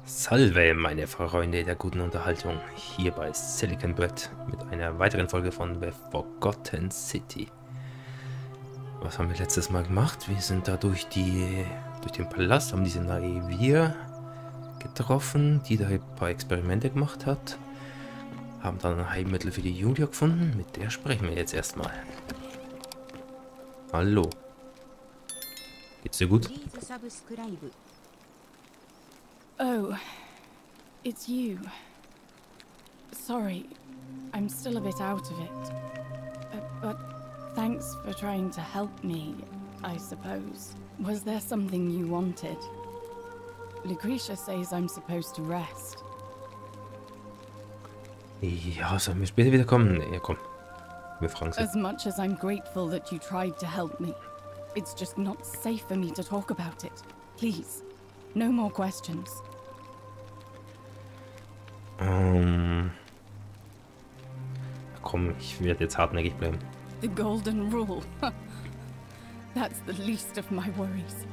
Salve, meine Freunde der guten Unterhaltung, hier bei SillyConBread mit einer weiteren Folge von The Forgotten City. Was haben wir letztes Mal gemacht? Wir sind da durch den Palast, haben diese Naive getroffen, die da ein paar Experimente gemacht hat. Haben dann ein Heilmittel für die Julia gefunden, mit der sprechen wir jetzt erstmal. Hallo. Geht's dir gut? Oh, it's you. Sorry, I'm still a bit out of it. But thanks for trying to help me, I suppose. Was there something you wanted? Lucretia says I'm supposed to rest. Ja, sollen wir später wieder kommen? Ja, komm. Wir fragen sie. As much as I'm grateful that you tried to help me, it's just not safe for me to talk about it. Please, no more questions. Komm, ich werde jetzt hartnäckig bleiben. The golden rule. That's the least of my worries.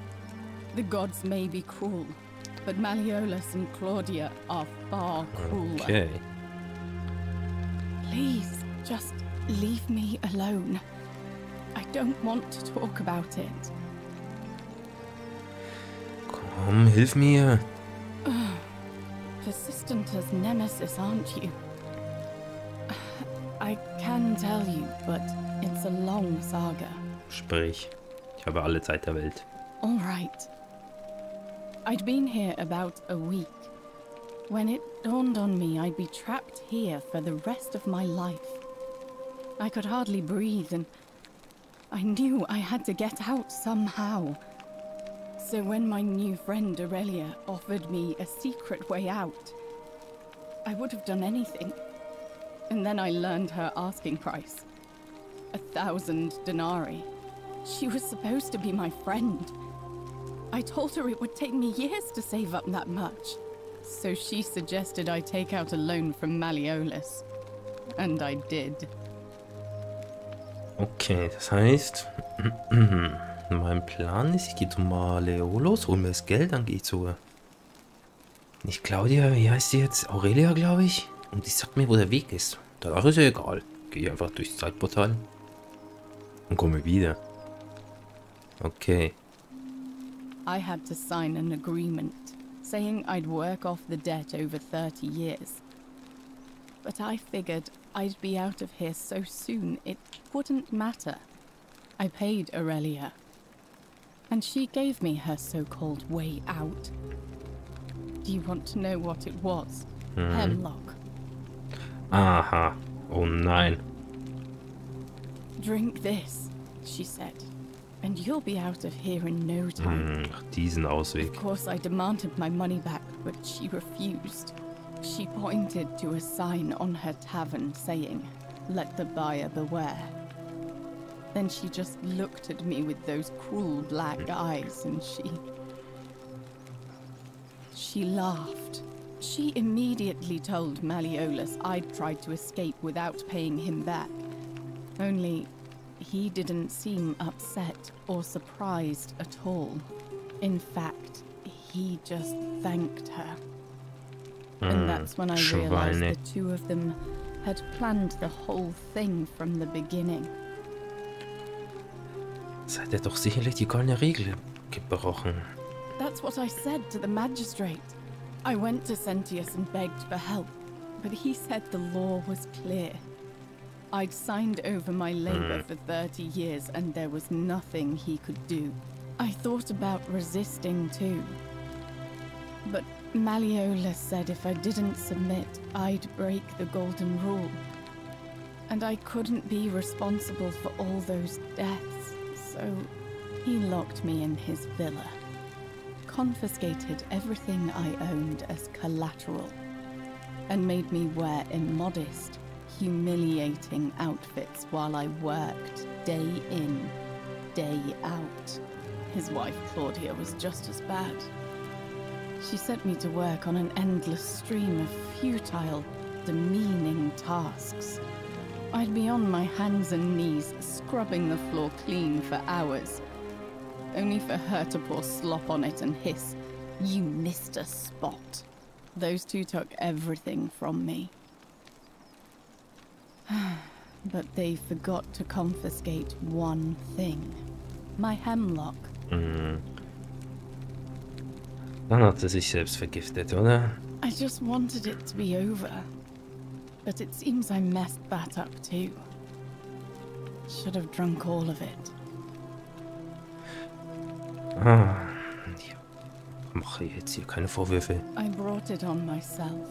The gods may be cruel, but Malleolus and Claudia are far crueler. Okay. Please, just leave me alone. I don't want to talk about it. Komm, hilf mir. Persistent as Nemesis, aren't you? I can tell you, but it's a long saga. Sprich. Ich habe alle Zeit der Welt. All right. I'd been here about a week. When it dawned on me I'd be trapped here for the rest of my life. I could hardly breathe and I knew I had to get out somehow. So when my new friend Aurelia offered me a secret way out, I would have done anything. And then I learned her asking price. 1,000 denarii. She was supposed to be my friend. I told her it would take me years to save up that much. So she suggested I take out a loan from Malleolus. And I did. Okay, das heißt, mein Plan ist, ich gehe zu Malleolus, hol mir das Geld, dann gehe ich zu... Nicht Claudia, wie heißt die jetzt? Aurelia, glaube ich. Und die sagt mir, wo der Weg ist. Danach ist ja egal. Gehe einfach durchs Zeitportal und komme wieder. Okay. I had to sign an agreement, saying I'd work off the debt over 30 years. But I figured I'd be out of here so soon it wouldn't matter. I paid Aurelia, and she gave me her so-called way out. Do you want to know what it was? Hemlock. Aha. Oh nein. Drink this, she said, and you'll be out of here in no time. Diesen Ausweg. Of course, I demanded my money back, but she refused. She pointed to a sign on her tavern saying, "Let the buyer beware." Then she just looked at me with those cruel black eyes and she laughed. She immediately told Malleolus I'd tried to escape without paying him back. Only, he didn't seem upset or surprised at all. In fact, he just thanked her. And that's when I realized the two of them had planned the whole thing from the beginning. Seid ihr doch sicherlich die goldene Regel gebrochen. That's what I said to the magistrate. I went to Sentius and begged for help, but he said the law was clear. I'd signed over my labor for 30 years and there was nothing he could do. I thought about resisting too. But Malleolus said if I didn't submit, I'd break the golden rule. And I couldn't be responsible for all those deaths, so he locked me in his villa. Confiscated everything I owned as collateral, and made me wear immodest, humiliating outfits while I worked day in, day out. His wife Claudia was just as bad. She sent me to work on an endless stream of futile, demeaning tasks. I'd be on my hands and knees, scrubbing the floor clean for hours, only for her to pour slop on it and hiss, "You missed a spot." Those two took everything from me. But they forgot to confiscate one thing. My hemlock. Mhm. Dann hat sie sich selbst vergiftet, oder? I just wanted it to be over. But it seems I messed that up too. Should have drunk all of it. Ah, ich mache jetzt hier keine Vorwürfe. I brought it on myself.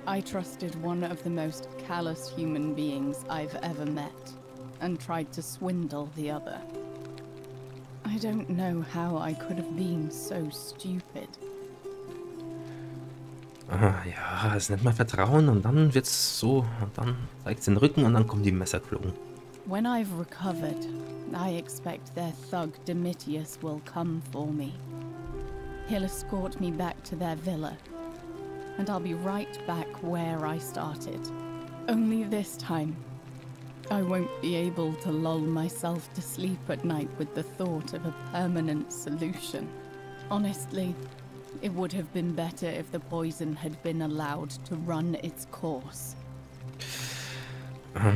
I trusted one of the most callous human beings I've ever met and tried to swindle the other. I don't know how I could have been so stupid. Ah, ja, es nennt man Vertrauen und dann wird's so und dann zeigt den Rücken und dann kommen die Messer geflogen. When I've recovered, I expect their thug Domitius will come for me. He'll escort me back to their villa, and I'll be right back where I started. Only this time, I won't be able to lull myself to sleep at night with the thought of a permanent solution. Honestly, it would have been better if the poison had been allowed to run its course. Ja.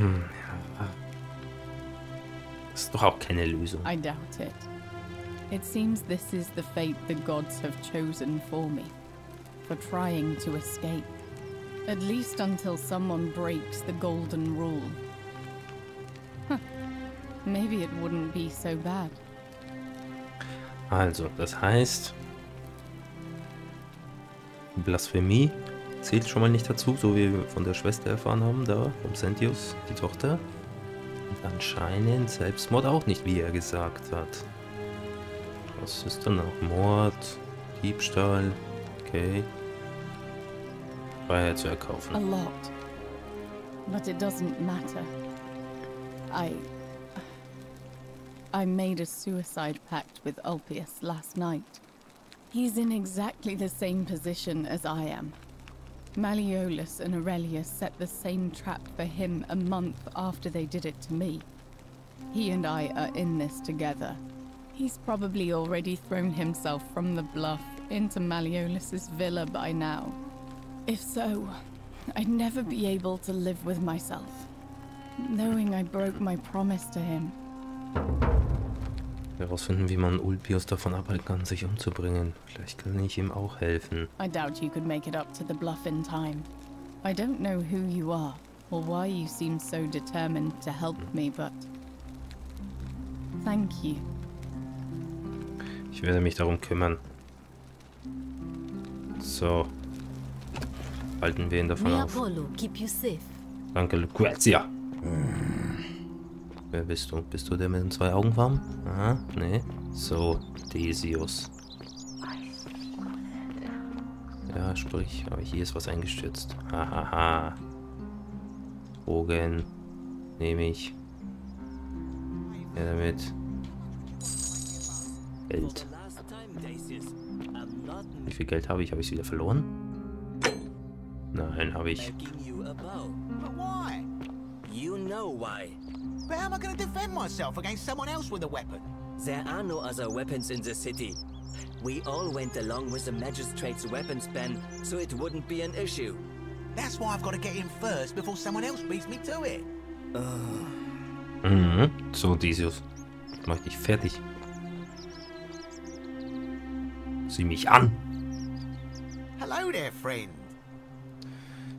Ist doch auch keine Lösung. I doubt it. It seems this is the fate the gods have chosen for me, for trying to escape. At least until someone breaks the golden rule. Huh. Maybe it wouldn't be so bad. Also, das heißt, Blasphemie zählt schon mal nicht dazu, so wie wir von der Schwester erfahren haben, da, vom Sentius, die Tochter. Und anscheinend Selbstmord auch nicht, wie er gesagt hat. Was ist dann noch? Mord, Diebstahl, okay. Freiheit zu erkaufen. A lot. But it doesn't matter. I made a suicide pact with Ulpius last night. He's in exactly the same position as I am. Malleolus and Aurelius set the same trap for him a month after they did it to me. He and I are in this together. He's probably already thrown himself from the bluff into Malleolus's villa by now. If so, I'd never be able to live with myself, knowing I broke my promise to him. Herausfinden, wie man Ulpius davon abhalten kann, sich umzubringen. Vielleicht kann ich ihm auch helfen. I doubt you could make it up to the bluff in time. I don't know who you are, or why you seem so determined to help me, but thank you. Ich werde mich darum kümmern. So. Halten wir ihn davon auf. Danke, Lucrezia. Wer bist du? Bist du der mit den 2 Augenfarben? Aha, nee. So, Decius. Ja, sprich, aber hier ist was eingestürzt. Hahaha. Drogen. Nehme ich. Ja, damit. Geld. Wie viel Geld habe ich? Habe ich es wieder verloren? Nein, habe ich. But how am I going to defend myself against someone else with a weapon? There are no other weapons in the city. We all went along with the magistrate's weapons ban, so it wouldn't be an issue. That's why I've got to get in first before someone else beats me to it. Mhm. So, Decius. Mach dich fertig. Sieh mich an. Hello there, friend.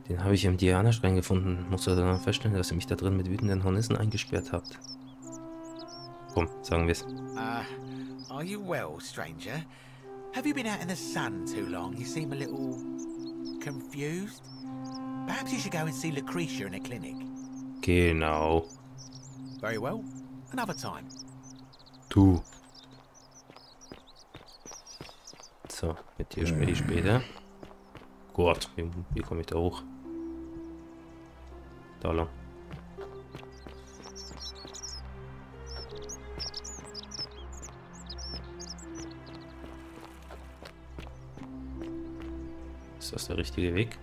Den habe ich im Diana-Schrein gefunden. Musste dann feststellen, dass ihr mich da drin mit wütenden Hornissen eingesperrt habt. Komm, sagen wir's. Are you well, stranger? Have you been out in the sun too long? You seem a little confused. Perhaps you should go and see Lucretia in a clinic. Genau. Very well. Another time. Du. So, mit dir spreche ich später. Gott, wie komme ich da hoch? Da lang. Ist das der richtige Weg?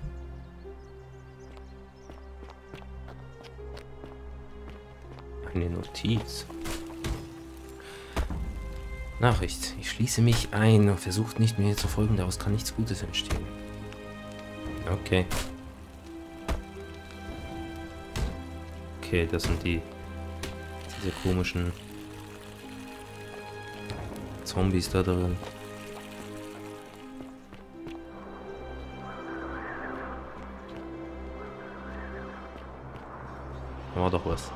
Eine Notiz. Nachricht. Ich schließe mich ein und versucht nicht mir zu folgen, daraus kann nichts Gutes entstehen. Okay. Okay, das sind diese komischen Zombies da drin. War doch was.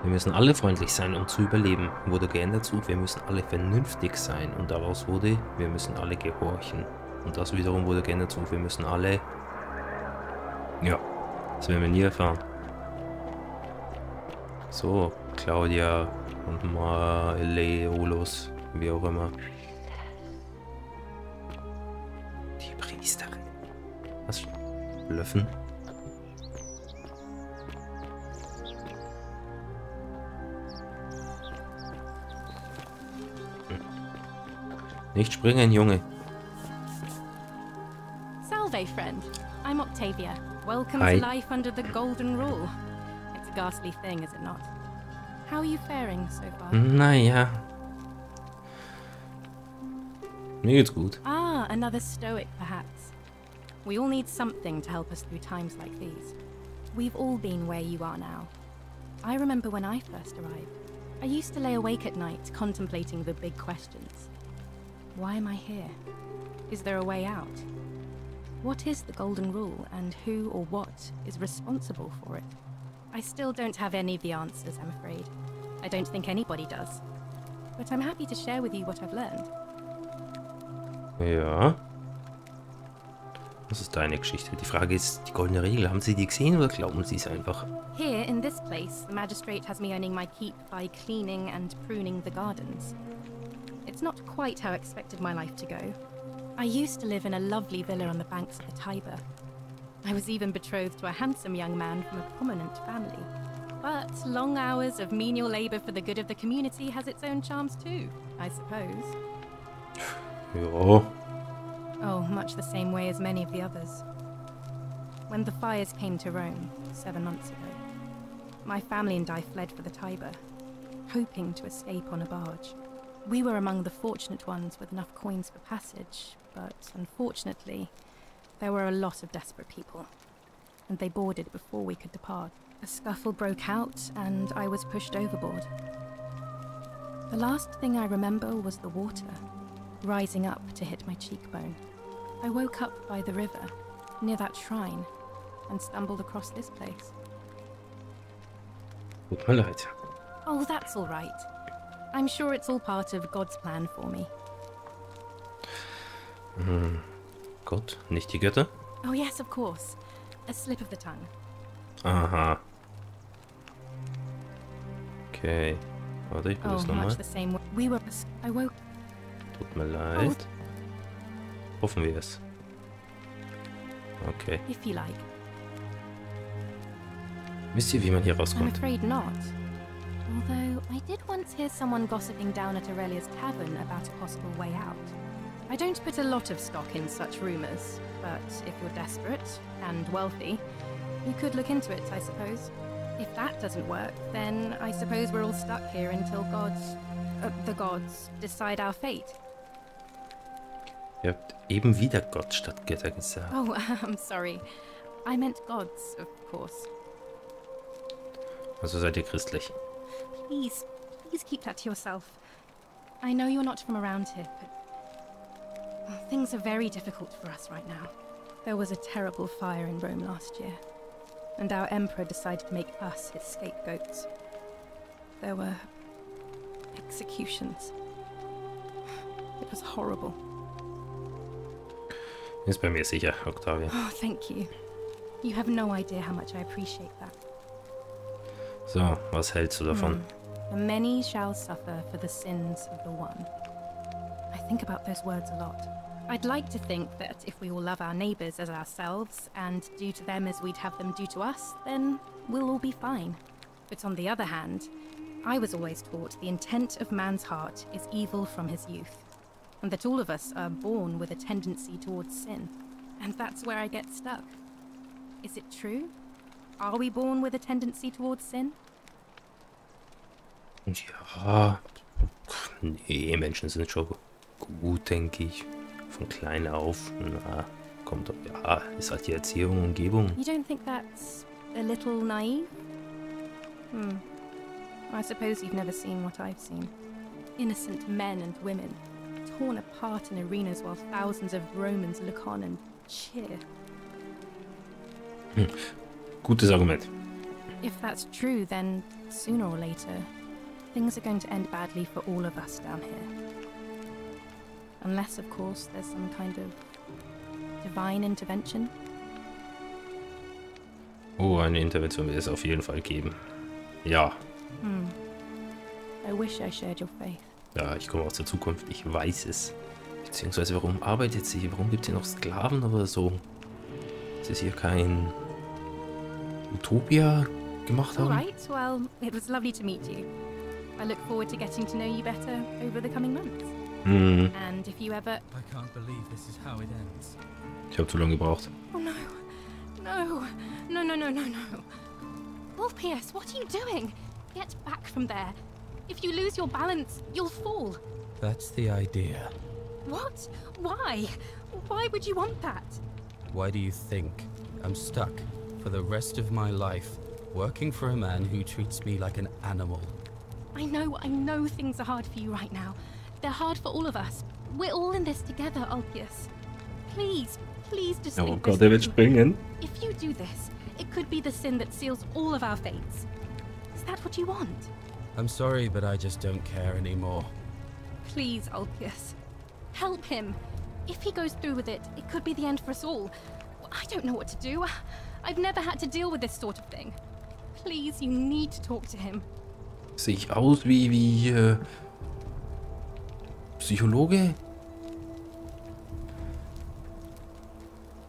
Wir müssen alle freundlich sein, um zu überleben. Wurde geändert zu, wir müssen alle vernünftig sein. Und daraus wurde, wir müssen alle gehorchen. Und das wiederum wurde geändert zu, wir müssen alle... Ja, das werden wir nie erfahren. So, Claudia und Maleolos, wie auch immer. Die Priesterin. Was? Blöffen? Nicht springen, Junge. Salve, friend. I'm Octavia. Welcome Hi. to life under the golden rule. It's a ghastly thing, is it not? How are you faring so far? Naja. Mir geht's gut. Ah, another stoic, perhaps. We all need something to help us through times like these. We've all been where you are now. I remember when I first arrived. I used to lay awake at night contemplating the big questions. Why am I here? Is there a way out? What is the golden rule, and who or what is responsible for it? I still don't have any of the answers, I'm afraid. I don't think anybody does. But I'm happy to share with you what I've learned. Ja. Das ist deine Geschichte. Die Frage ist, die goldene Regel, haben Sie die gesehen oder glauben Sie es einfach? Here, in this place, the magistrate has me earning my keep by cleaning and pruning the gardens. It's not quite how I expected my life to go. I used to live in a lovely villa on the banks of the Tiber. I was even betrothed to a handsome young man from a prominent family. But long hours of menial labor for the good of the community has its own charms too, I suppose. Ja. Oh, much the same way as many of the others. When the fires came to Rome 7 months ago, my family and I fled for the Tiber, hoping to escape on a barge. We were among the fortunate ones with enough coins for passage, but unfortunately, there were a lot of desperate people, and they boarded before we could depart. A scuffle broke out, and I was pushed overboard. The last thing I remember was the water, rising up to hit my cheekbone. I woke up by the river, near that shrine, and stumbled across this place. Tut mir leid. Oh, that's all right. I'm sure it's all part of God's plan for me. Gott, nicht die Götter? Oh yes, of course. A slip of the tongue. Aha. Okay. Warte, ich Oh, muss nochmal. much the same way. We were... I woke... Tut mir leid. Hoffen wir es. Okay. If you like. Wisst ihr, wie man hier I'm rauskommt? afraid not. Although, I did once hear someone gossiping down at Aurelia's tavern about a possible way out. I don't put a lot of stock in such rumors, but if you're desperate and wealthy, you could look into it, I suppose. If that doesn't work, then I suppose we're all stuck here until the gods decide our fate. Ihr habt eben wieder Gott statt Götter gesagt. Oh, I'm sorry. I meant gods, of course. Also seid ihr christlich. Please keep that to yourself. I know you're not from around here, but things are very difficult for us right now. There was a terrible fire in Rome last year, and our emperor decided to make us his scapegoats. There were executions. It was horrible. Ist bei mir sicher, Octavia. Oh, thank you. You have no idea how much I appreciate that. So, was hältst du davon? The many shall suffer for the sins of the one. I think about those words a lot. I'd like to think that if we all love our neighbours as ourselves and do to them as we'd have them do to us, then we'll all be fine. But on the other hand, I was always taught the intent of man's heart is evil from his youth, and that all of us are born with a tendency towards sin. And that's where I get stuck. Is it true? Are we born with a tendency towards sin? Ja, nee, Menschen sind schon gut, denke ich. Von klein auf. Na, kommt. Ja, ist halt die Erziehung, Umgebung. You don't think that's a little naive? I suppose you've never seen what I've seen. Innocent men and women, torn apart in arenas while thousands of Romans look on and cheer. Gutes Argument. If that's true, then sooner or later, things are going to end badly for all of us down here. Unless, of course, there's some kind of divine intervention. Oh, eine Intervention wird es auf jeden Fall geben. Ja. I wish I shared your faith. Ja, ich komme aus der Zukunft. Ich weiß es. Beziehungsweise, warum arbeitet sie? Warum gibt es hier noch Sklaven oder so? Ist es hier kein Utopia gemacht haben? Alright, well, it was lovely to meet you. I look forward to getting to know you better over the coming months. And if you ever... I can't believe this is how it ends. Ich habe zu lange gebraucht. Oh no. No. No, no, no, no, no. Wolf-Pierce, what are you doing? Get back from there. If you lose your balance, you'll fall. That's the idea. What? Why? Why would you want that? Why do you think I'm stuck for the rest of my life working for a man who treats me like an animal? I know things are hard for you right now. They're hard for all of us. We're all in this together, Ulpius. Please just Oh think Gott, this er wird through. springen. If you do this, it could be the sin that seals all of our fates. Is that what you want? I'm sorry, but I just don't care anymore. Please, Ulpius. Help him. If he goes through with it, it could be the end for us all. I don't know what to do. I've never had to deal with this sort of thing. Please, you need to talk to him. Sehe ich aus wie Psychologe?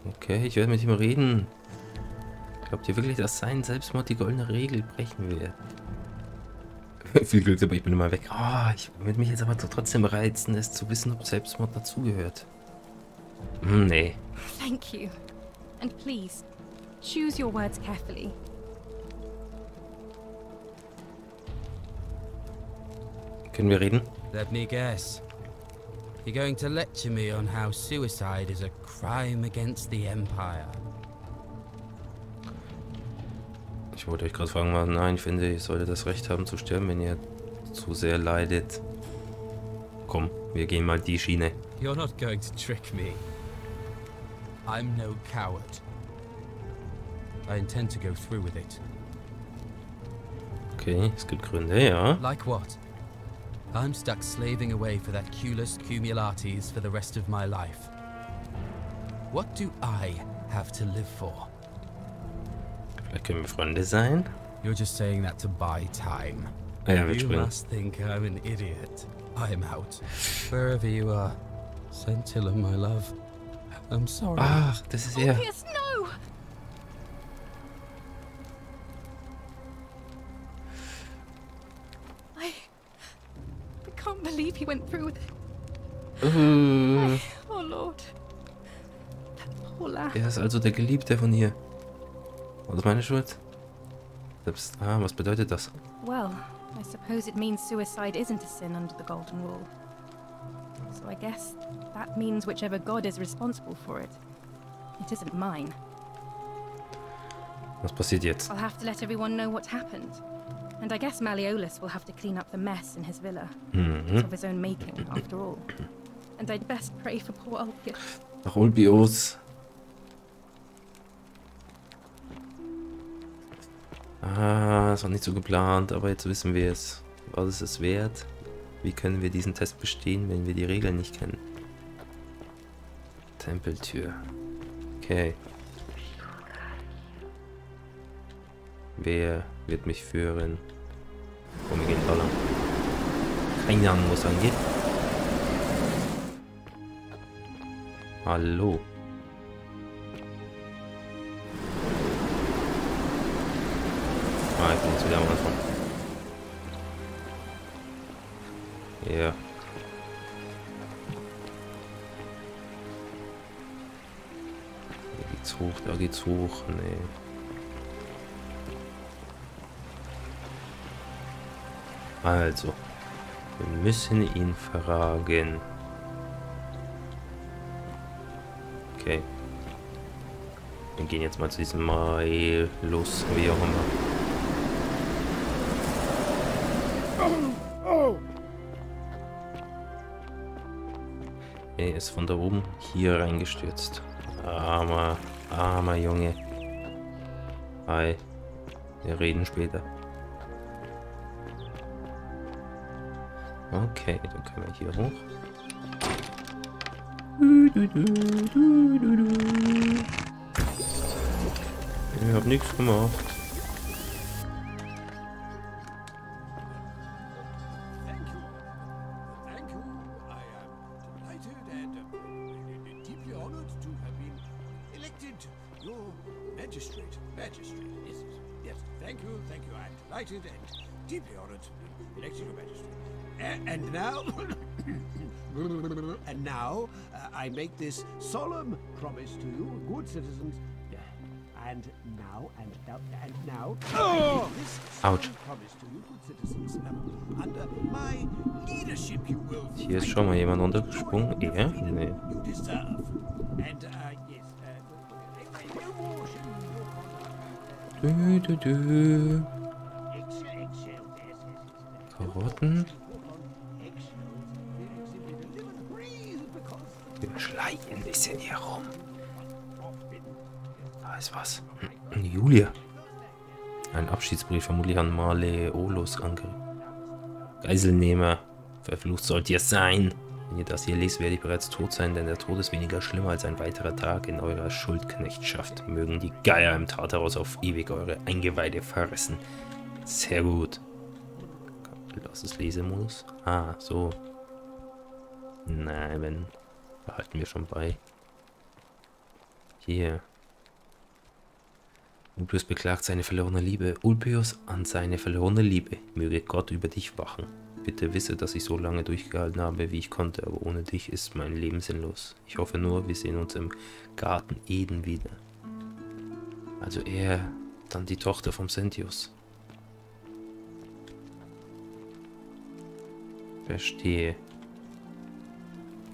Okay, ich werde mit ihm reden. Glaubt ihr wirklich, dass sein Selbstmord die goldene Regel brechen wird? Viel Glück, aber ich bin immer weg. Ich würde mich jetzt aber trotzdem reizen, es zu wissen, ob Selbstmord dazugehört. Nee. Thank you. And please, choose your words carefully. Können wir reden? Let me guess. You're going to lecture me on how suicide is a crime against the Empire. Ich wollte euch gerade fragen, nein, ich finde, ihr solltet das Recht haben zu sterben, wenn ihr zu sehr leidet. Komm, wir gehen mal die Schiene. You're not going to trick me. I'm no coward. I intend to go through with it. Okay, es gibt Gründe, ja. Like what? I'm stuck slaving away for that culus cumulatis for the rest of my life. What do I have to live for? Vielleicht können wir Freunde sein. You're just saying that to buy time. Ja, wird You springen. must think I'm an idiot. I'm out. Wherever you are. Scintilla, my love. I'm sorry. Ach, das ist er. Ulpius, no! I can't believe he went through with it. Oh Lord. That poor lad. Er ist also der Geliebte von ihr. War das meine Schuld? Selbst, was bedeutet das? Well, I suppose it means suicide isn't a sin under the Golden Rule. So I guess that means whichever god is responsible for it. It isn't mine. Was passiert jetzt? I'll have to let everyone know what happened. And I guess Malleolus will have to clean up the mess in his villa. It's of his own making, after all. And I'd best pray for poor Ulpius. Nach Ulpius. Ist noch nicht so geplant, aber jetzt wissen wir es. Was ist es wert? Wie können wir diesen Test bestehen, wenn wir die Regeln nicht kennen? Tempeltür. Okay. Wer wird mich führen? Komm, wir gehen da lang. Keine Ahnung, wo es lang geht. Hallo. Ich bin jetzt wieder am Anfang. Ja. Hier geht's hoch, da geht's hoch. Nee. Also. Wir müssen ihn fragen. Okay. Wir gehen jetzt mal zu diesem Mai los, wie auch immer. Er ist von da oben hier reingestürzt. Armer Junge. Hi. Wir reden später. Okay, dann können wir hier hoch. Ich hab nichts gemacht. And now, I make this solemn promise to you, good citizens. And now, this solemn promise to you, good citizens. Under my leadership, you will. Hier ist schon mal jemand runtergesprungen. Er? Nee. You deserve. And yes, no more. Karotten. Wir schleichen ein bisschen hier rum. Da ist was. Julia. Ein Abschiedsbrief vermutlich an Maleolos Geiselnehmer. Verflucht sollt ihr sein. Wenn ihr das hier lest, werde ich bereits tot sein, denn der Tod ist weniger schlimmer als ein weiterer Tag in eurer Schuldknechtschaft. Mögen die Geier im Tartarus auf ewig eure Eingeweide fressen. Sehr gut. Das ist Lesemodus. Ah, so. Nein, wenn. Behalten wir schon bei. Hier. Ulpius beklagt seine verlorene Liebe. Ulpius an seine verlorene Liebe. Möge Gott über dich wachen. Bitte wisse, dass ich so lange durchgehalten habe, wie ich konnte, aber ohne dich ist mein Leben sinnlos. Ich hoffe nur, wir sehen uns im Garten Eden wieder. Also er, dann die Tochter vom Sentius. Verstehe.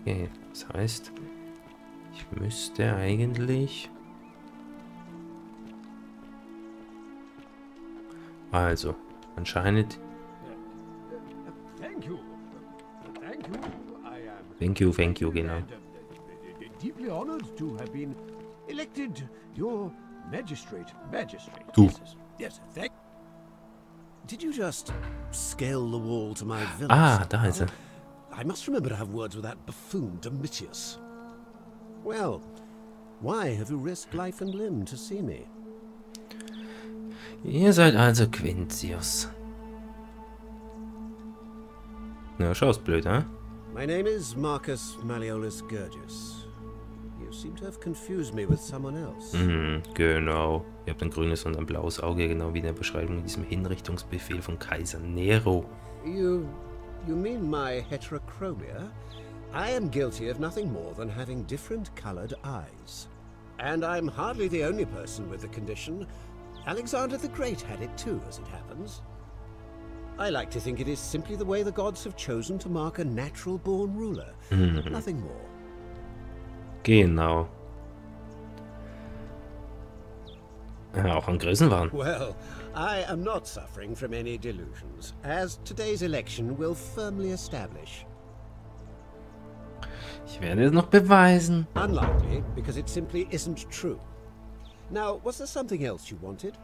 Okay, das heißt, ich müsste eigentlich... Also, anscheinend... Thank you, genau. Deeply honored to have been elected your magistrate. Du. Yes, thank. Did you just scale the wall to my villa? Ah, da ist er. I must remember to have words with that buffoon Domitius. Well, why have you risked life and limb to see me? Ihr seid also Quintius. Na, schaust blöd, hä? My name is Marcus Malleolus Gurgius. You seem to have confused me with someone else. Genau. Ihr habt ein grünes und ein blaues Auge, genau wie in der Beschreibung in diesem Hinrichtungsbefehl von Kaiser Nero. You mean my heterochromia? I am guilty of nothing more than having different colored eyes. And I'm hardly the only person with the condition. Alexander the Great had it too, as it happens. I like to think it is simply the way the gods have chosen to mark a natural-born ruler. Nothing more. Genau. Ja, auch an Größenwahn. Well, I am not suffering from any delusions, as today's election will firmly establish. Ich werde es noch beweisen. Unlikely, because it simply isn't true. Now, was there something else you wanted?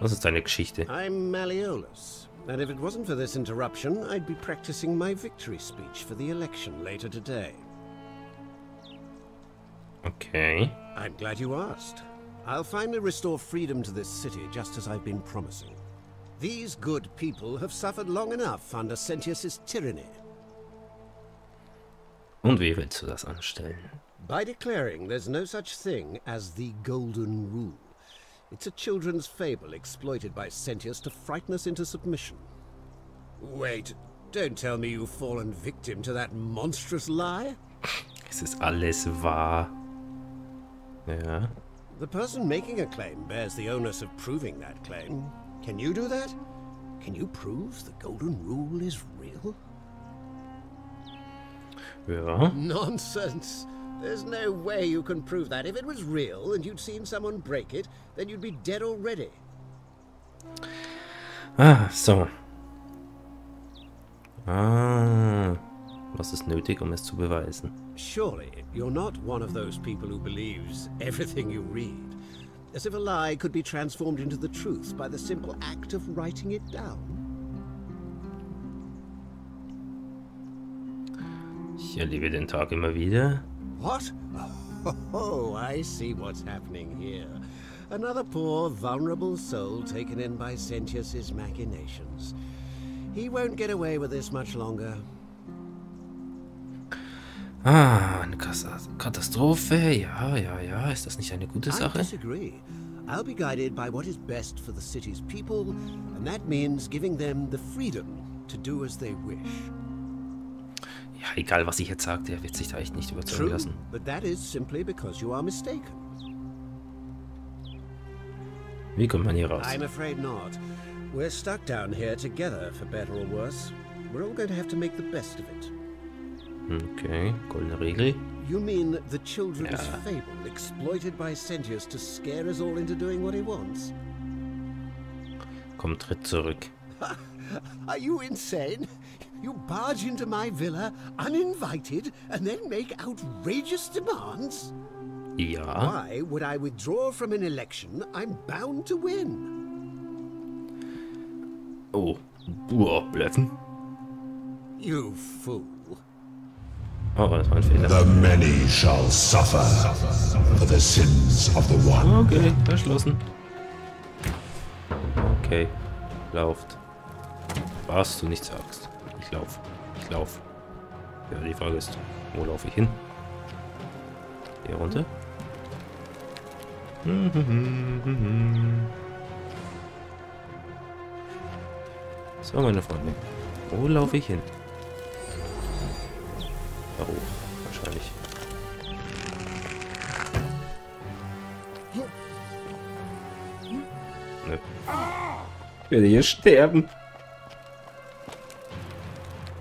Was ist deine Geschichte? I'm Malleolus, and if it wasn't for this interruption, I'd be practicing my victory speech for the election later today. Okay. I'm glad you asked. I'll finally restore freedom to this city, just as I've been promising. These good people have suffered long enough under Sentius's tyranny. Und wie willst du das anstellen? By declaring there's no such thing as the Golden Rule. It's a children's fable exploited by Sentius to frighten us into submission. Wait, don't tell me you've fallen victim to that monstrous lie? Es ist alles wahr. Ja. The person making a claim bears the onus of proving that claim. Can you do that? Can you prove the Golden Rule is real? Ja. Nonsense. There's no way you can prove that. If it was real and you'd seen someone break it, then you'd be dead already. Ah, so. Ah, was ist nötig, um es zu beweisen? Surely, you're not one of those people who believes everything you read. As if a lie could be transformed into the truth by the simple act of writing it down. Ich erlebe den Tag immer wieder. What? Oh, I see what's happening here. Another poor, vulnerable soul taken in by Sentius's machinations. He won't get away with this much longer. Ah, eine Katastrophe. Ja. Ist das nicht eine gute I Sache? disagree. I'll be guided by what is best for the city's people, and that means giving them the freedom to do as they wish. Ja, egal was ich jetzt sage, der wird sich da echt nicht überzeugen True, lassen. but that is simply because you are mistaken. Wie kommt man hier raus? I'm afraid not. We're stuck down here together, for better or worse. We're all going to have to make the best of it. Okay, goldene Regel. You mean the children's fable exploited by Sentius to scare us all into doing what he wants? Komm, tritt zurück. Are you insane? You barge into my villa uninvited and then make outrageous demands? Ja. Why would I withdraw from an election I'm bound to win? Oh, bluffen. You fool. Oh, das war ein Fehler. The many shall suffer for the sins of the one. Okay, verschlossen. Okay, lauft. Was du nicht sagst. Ich lauf. Ja, die Frage ist, wo laufe ich hin? Hier runter? So, meine Freunde. Wo laufe ich hin? Da hoch, wahrscheinlich. Nö. Ich werde hier sterben.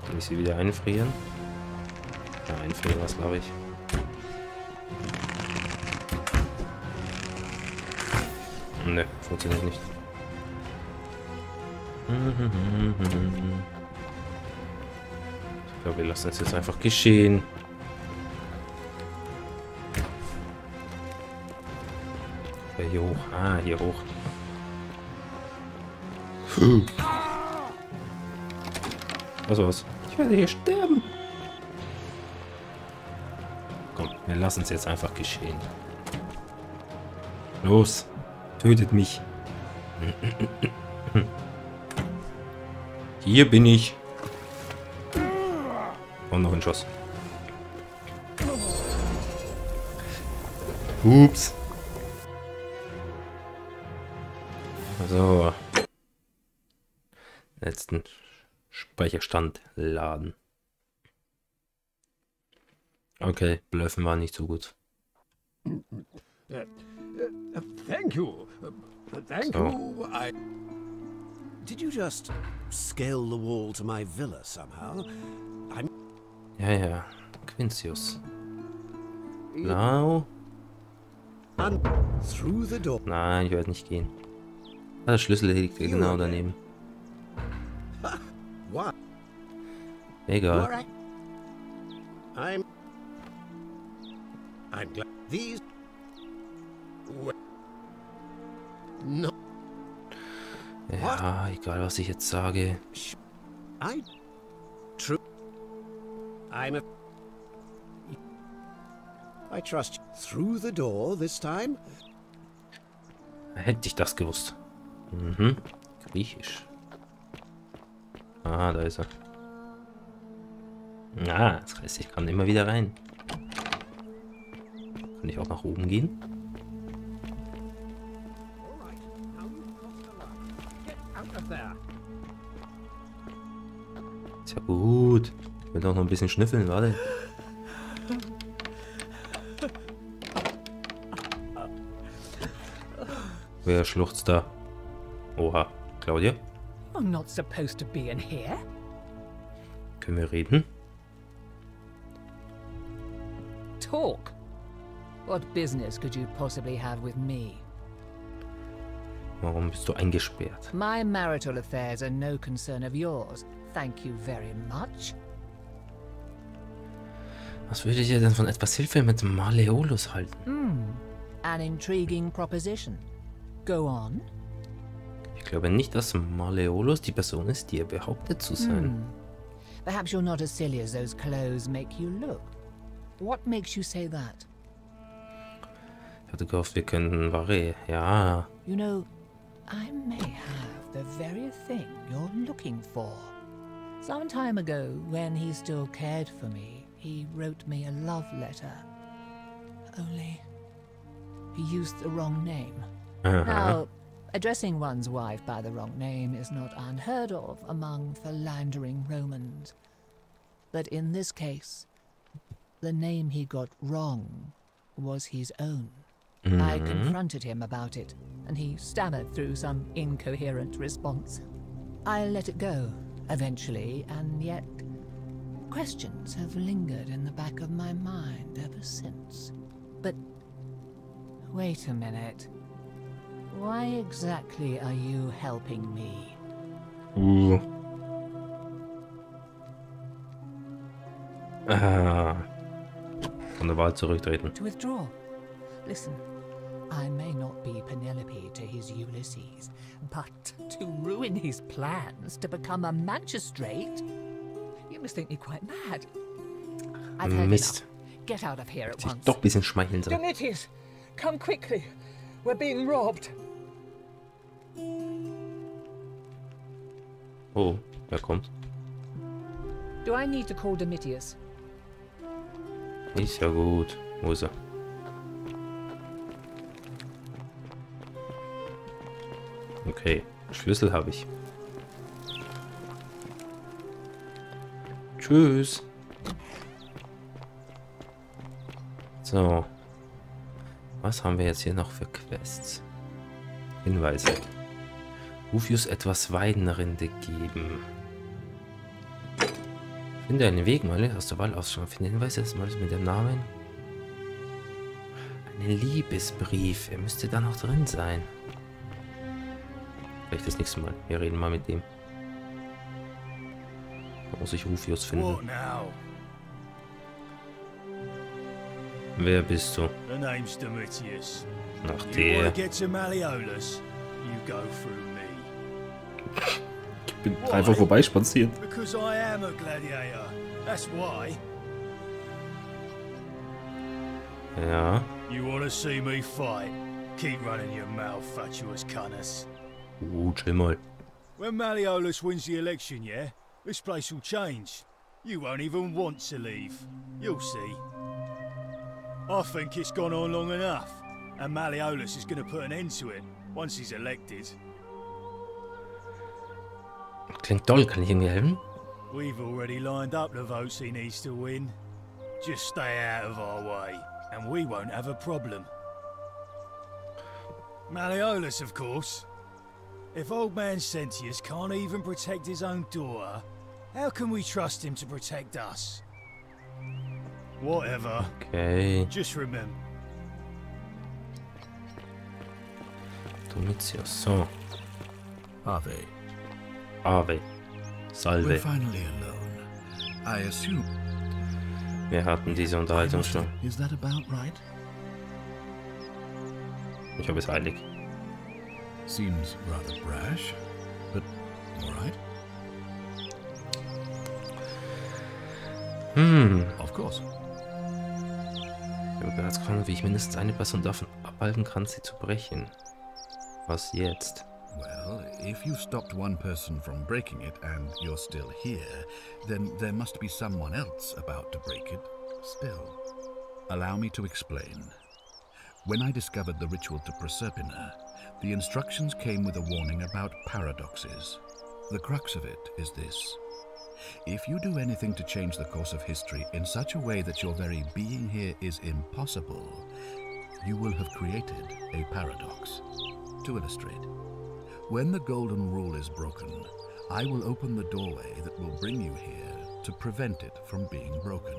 Kann ich sie wieder einfrieren? Ja, einfrieren, was glaube ich. Ne, funktioniert nicht. Ich glaube, wir lassen es jetzt einfach geschehen. Hier hoch. Ah, hier hoch. Was war's? Ich werde hier sterben. Komm, wir lassen es jetzt einfach geschehen. Los, tötet mich. Hier bin ich. Und noch ein Schuss. Ups. So. Letzten Speicherstand laden. Okay, bluffen war nicht so gut. Thank you. Thank you. Did you just scale the wall to my villa somehow? Ja. Quintius. Blau. Through the door. Nein, ich werde nicht gehen. Ah, der Schlüssel liegt genau daneben. What? Egal. I'm glad these. No. Ja, egal was ich jetzt sage. True. I trust you. Through the door this time? Hätte ich das gewusst. Mhm. Griechisch. Ah, da ist er. Ah, das heißt, ich kann immer wieder rein. Kann ich auch nach oben gehen? Ist ja gut. Ich will doch noch ein bisschen schnüffeln, warte. Wer schluchzt da? Oha, Claudia? I'm not supposed to be in here. Können wir reden? Talk. What business could you possibly have with me? Warum bist du eingesperrt? My marital affairs are no concern of yours. Thank you very much. Was würdet ihr denn von etwas Hilfe mit Malleolus halten? An intriguing proposition. Go on. Ich glaube nicht, dass Malleolus die Person ist, die er behauptet zu sein. Perhaps you're not as silly as those clothes make you look. What makes you say that? Ich hatte gehofft, wir könnten ja. You know, I may have the very thing you're looking for. Some time ago, when he still cared for me, he wrote me a love letter. Only, he used the wrong name. Now, addressing one's wife by the wrong name is not unheard of among philandering Romans. But in this case, the name he got wrong was his own. I confronted him about it, and he stammered through some incoherent response. I let it go, eventually, and yet questions have lingered in the back of my mind ever since. But wait a minute. Why exactly are you helping me? Von der Wahl zurücktreten. To withdraw. Listen, I may not be Penelope to his Ulysses, but to ruin his plans to become a magistrate? You must think me quite mad. I've heard Mist. enough. Get out of here at once. Doch ein bisschen schmeicheln soll. Domitius, come quickly. We're being robbed. Oh, wer kommt? Do I need to call Domitius? Ist ja gut. Wo ist er? Okay, Schlüssel habe ich. Tschüss. So. Was haben wir jetzt hier noch für Quests? Hinweise. Rufius etwas Weidenrinde geben. Finde einen Weg, mal aus der Wahl ausschreiben. Finde Hinweise, das mal mit dem Namen. Ein Liebesbrief. Er müsste da noch drin sein. Vielleicht das nächste Mal. Wir reden mal mit dem. Da muss ich Rufius finden. Wer bist du? The name's Domitius. Nach You der. wanna get to Malleolus? You go through me. Ich bin einfach vorbeispaziert. Because I am a gladiator. That's why. Ja. You wanna see me fight? Keep running your mouth, fatuous cunners. Chill mal. When Malleolus wins the election, yeah, this place will change. You won't even want to leave. You'll see. I think it's gone on long enough, and Malleolus is going to put an end to it once he's elected. Klingt toll, kann ich irgendwie helfen? We've already lined up the votes he needs to win. Just stay out of our way, and we won't have a problem. Malleolus, of course. If old man Sentius can't even protect his own daughter, how can we trust him to protect us? Whatever. Okay. Just remember. Domitius, so. Ave. Ave. Salve. We're finally alone. I assume. Wir hatten diese Unterhaltung schon. Is that about right? Ich habe es eilig. Seems rather brash, but all right. Of course. Ich habe bereits gefragt, wie ich mindestens eine Person davon abhalten kann, sie zu brechen. Was jetzt? Well, if you stopped one person from breaking it and you're still here, then there must be someone else about to break it still. Allow me to explain. When I discovered the ritual to Proserpina, the instructions came with a warning about paradoxes. The crux of it is this. If you do anything to change the course of history in such a way that your very being here is impossible, you will have created a paradox. To illustrate, when the golden rule is broken, I will open the doorway that will bring you here to prevent it from being broken.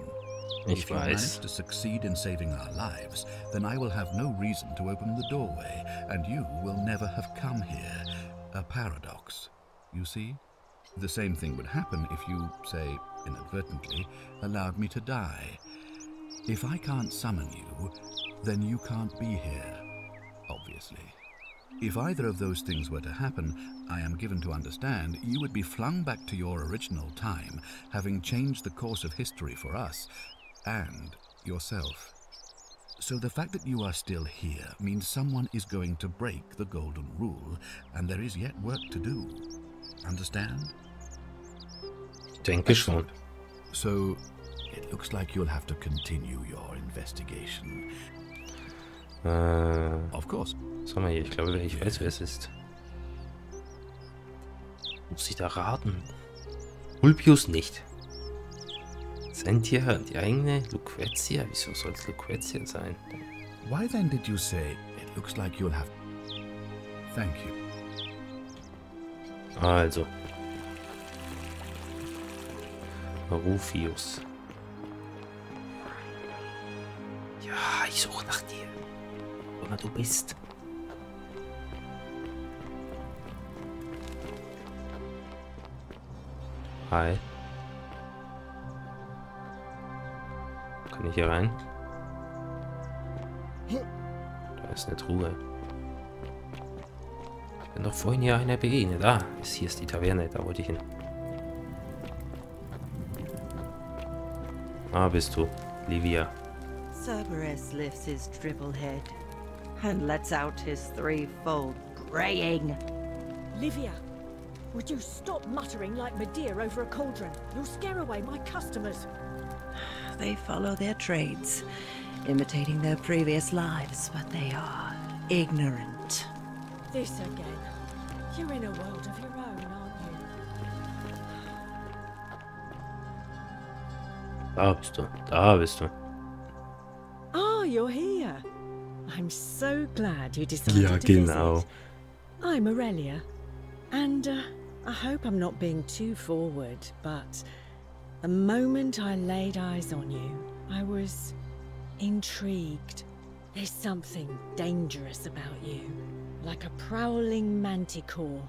If you manage to succeed in saving our lives, then I will have no reason to open the doorway, and you will never have come here. A paradox, you see? The same thing would happen if you, say, inadvertently, allowed me to die. If I can't summon you, then you can't be here, obviously. If either of those things were to happen, I am given to understand you would be flung back to your original time, having changed the course of history for us and yourself. So the fact that you are still here means someone is going to break the golden rule, and there is yet work to do. Understand? Denke schon. So, it looks like you'll have to continue your investigation. Of course. Sag mal hier, ich glaube, ich weiß, wer es ist. Muss ich da raten? Ulpius nicht. Cynthia, die eigene, Lucrezia. Wieso soll es Lucrezia sein? Why then did you say it looks like you'll have... Thank you. Also. Rufius. Ja, ich suche nach dir. Wo immer du bist. Hi. Kann ich hier rein? Da ist eine Truhe. Ich bin doch vorhin hier einer begegnet. Ah, hier ist die Taverne, da wollte ich hin. Ah, bist du, Livia. Cerberus lifts his dribble head and lets out his threefold braying. Livia, would you stop muttering like Medea over a cauldron? You'll scare away my customers. They follow their trades, imitating their previous lives, but they are ignorant. This again. You're in a world of your own, aren't you? Da bist du, da bist du. Ah, you're here. I'm so glad you decided Ja, to genau. visit. I'm Aurelia, and I hope I'm not being too forward, but the moment I laid eyes on you, I was intrigued. There's something dangerous about you, like a prowling manticore.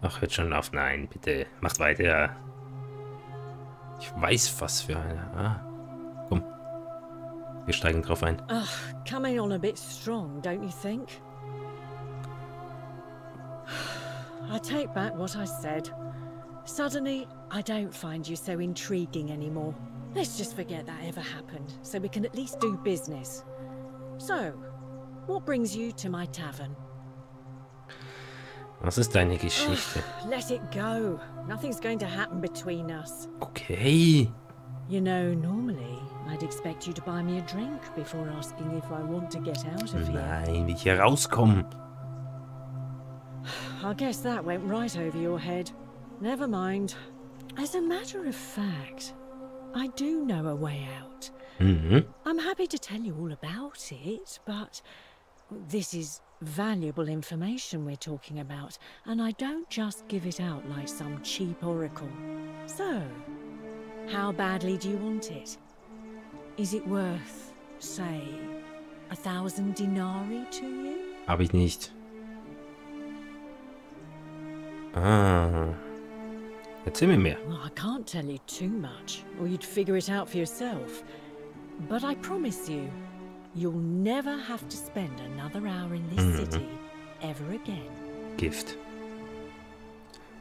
Ach, hört schon auf. Nein, bitte. Macht weiter. Ich weiß, was für eine. Ah, komm. Wir steigen drauf ein. Ugh, coming on a bit strong, don't you think? I take back what I said. Suddenly, I don't find you so intriguing anymore. Let's just forget that ever happened, so we can at least do business. So, what brings you to my tavern? Was ist deine Geschichte? Let it go. Nothing's going to happen between us. Okay. You know, normally, I'd expect you to buy me a drink before asking if I want to get out of here. Nein, wie ich hier rauskomme. I guess that went right over your head. Never mind. As a matter of fact, I do know a way out. I'm happy to tell you all about it, but this is valuable information we're talking about, and I don't just give it out like some cheap oracle. So, how badly do you want it? Is it worth, say, 1,000 denarii to you? Hab ich nicht. Ah. Erzähl mir mehr. Well, I can't tell you too much, or you'd figure it out for yourself. But I promise you, you'll never have to spend another hour in this city ever again. Gift.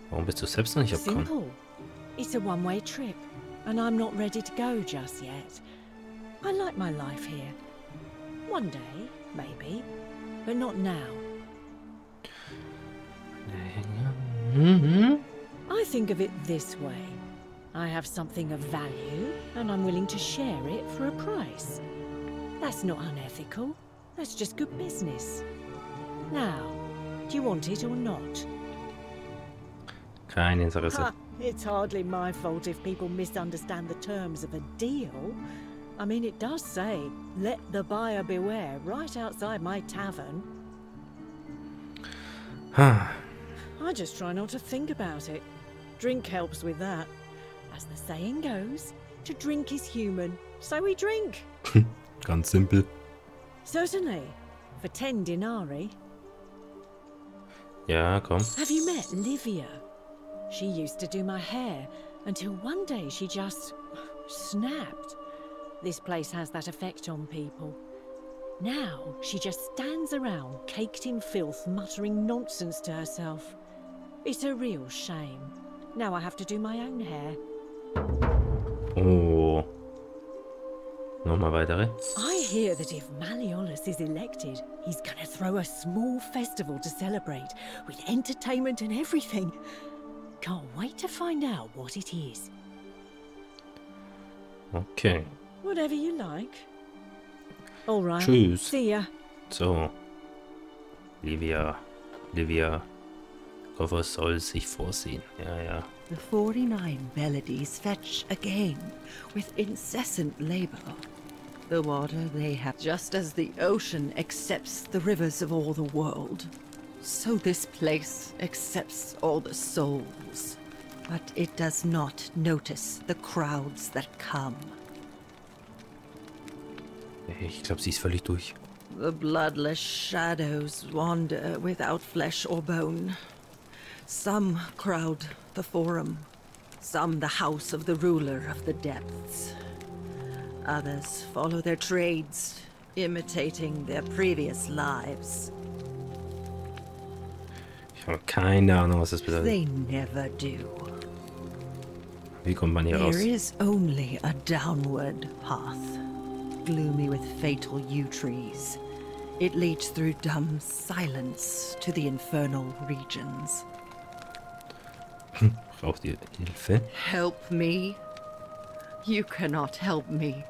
Warum bist du selbst noch nicht abgekommen? Simple. It's a one-way trip, and I'm not ready to go just yet. I like my life here. One day, maybe, but not now. I think of it this way. I have something of value, and I'm willing to share it for a price. That's not unethical. That's just good business. Now, do you want it or not? Kein Interesse. It's hardly my fault if people misunderstand the terms of a deal. I mean, it does say, let the buyer beware, right outside my tavern. I just try not to think about it. Drink helps with that. As the saying goes, To drink is human, so we drink. Ganz simpel. Certainly. For 10 denarii. Ja, komm. Have you met Livia? She used to do my hair until one day she just snapped. This place has that effect on people. Now she just stands around, caked in filth, muttering nonsense to herself. It's a real shame. Now I have to do my own hair. Oh. Nochmal weitere. I hear that if Malleolus is elected, he's gonna throw a small festival to celebrate, with entertainment and everything. Can't wait to find out what it is. Okay. Whatever you like. All right. Tschüss. See ya. So. Livia. Koffer soll sich vorsehen. Ja, ja. The 49 melodies fetch again with incessant labor. The water they have, just as the ocean accepts the rivers of all the world, so this place accepts all the souls. But it does not notice the crowds that come. Ich glaube, sie ist völlig durch. The bloodless shadows wander without flesh or bone. Some crowd the forum, some the house of the ruler of the depths. Others follow their trades, imitating their previous lives. Ich habe keine Ahnung, was das bedeutet. They never do. Wie kommt man hier raus? There is only a downward path, gloomy with fatal yew trees. It leads through dumb silence to the infernal regions. Braucht ihr Hilfe? Help me. You cannot help me.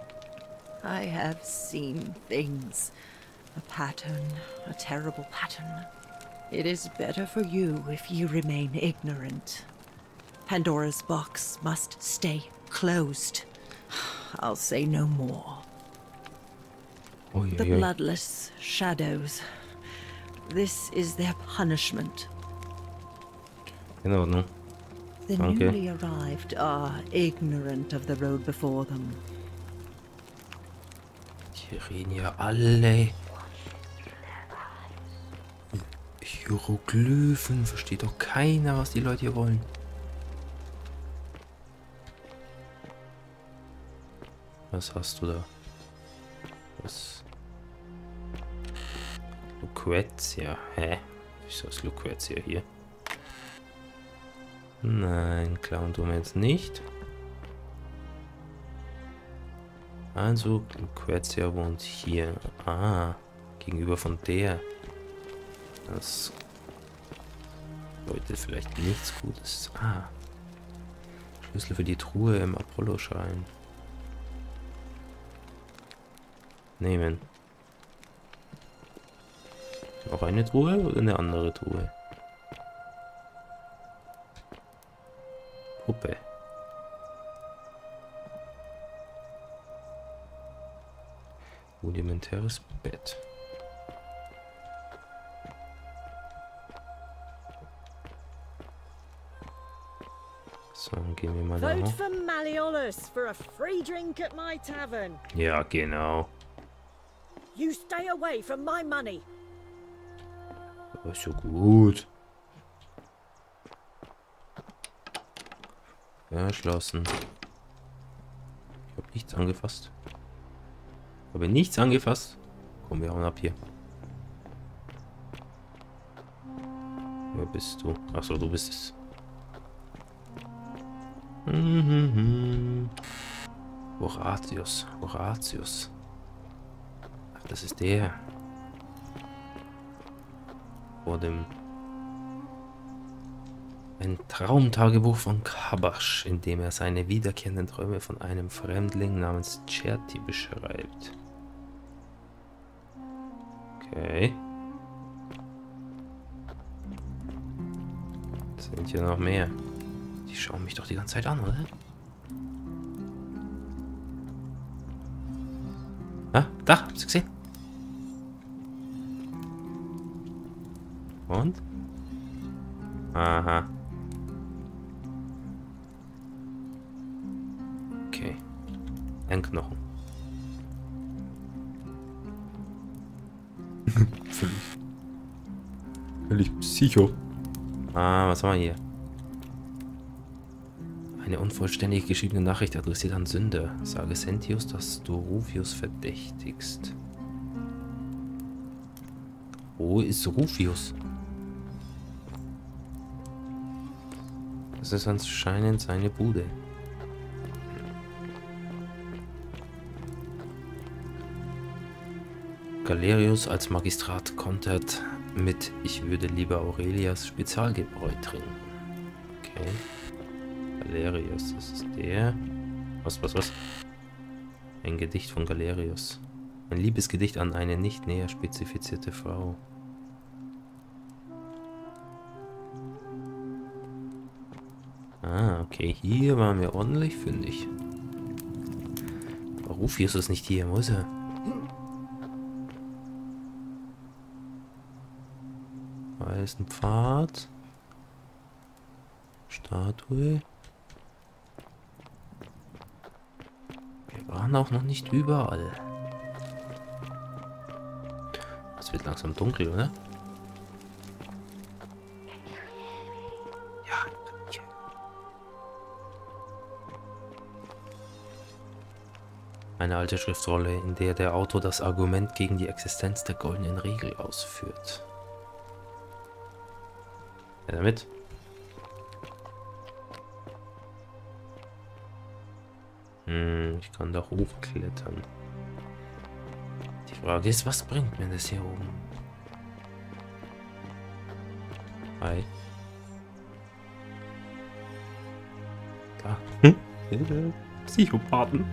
I have seen things. A pattern, a terrible pattern. It is better for you if you remain ignorant. Pandora's box must stay closed. I'll say no more. The bloodless shadows. This is their punishment. In Ordnung. The newly arrived are ignorant of the road before them. Die reden ja alle Hieroglyphen. Versteht doch keiner, was die Leute hier wollen. Was hast du da? Was? Lucrezia. Hä? Wieso ist Lucrezia hier? Nein, klauen tun wir jetzt nicht. Also, Lucrezia wohnt hier. Ah, gegenüber von der. Das bedeutet vielleicht nichts Gutes. Ah, Schlüssel für die Truhe im Apollo-Schrein. Nehmen. Noch eine Truhe oder eine andere Truhe? Puppe. Rudimentäres Bett. So, dann gehen wir mal da Vote hoch. for Malleolus for a free drink at my tavern. Ja, genau. You stay away from my money. Das ist so gut. Erschlossen. Ich habe nichts angefasst. Habe nichts angefasst. Komm, wir hauen ab hier. Wer bist du? Achso, du bist es. Horatius. Horatius. Ach, das ist der. Vor dem... Ein Traumtagebuch von Kabasch, in dem er seine wiederkehrenden Träume von einem Fremdling namens Cherti beschreibt. Okay. Sind hier noch mehr? Die schauen mich doch die ganze Zeit an, oder? Ah, da, hab's gesehen. Und? Aha. Okay, Ein Knochen. Völlig psycho. Ah, was haben wir hier? Eine unvollständig geschriebene Nachricht adressiert an Sünde. Sage Sentius, dass du Rufius verdächtigst. Wo ist Rufius? Das ist anscheinend seine Bude. Galerius als Magistrat kontert mit "Ich würde lieber Aurelias Spezialgebräu trinken." Okay. Galerius, das ist der. Was? Ein Gedicht von Galerius. Ein Liebesgedicht an eine nicht näher spezifizierte Frau. Ah, okay, hier waren wir ordentlich fündig. Aber Rufius ist nicht hier, wo ist er? Da ist ein Pfad. Statue. Wir waren auch noch nicht überall. Es wird langsam dunkel, oder? Ja. Eine alte Schriftrolle, in der der Autor das Argument gegen die Existenz der goldenen Regel ausführt. Ja, damit. Ich kann da hochklettern. Die Frage ist, was bringt mir das hier oben? Hi. Da. Psychopathen.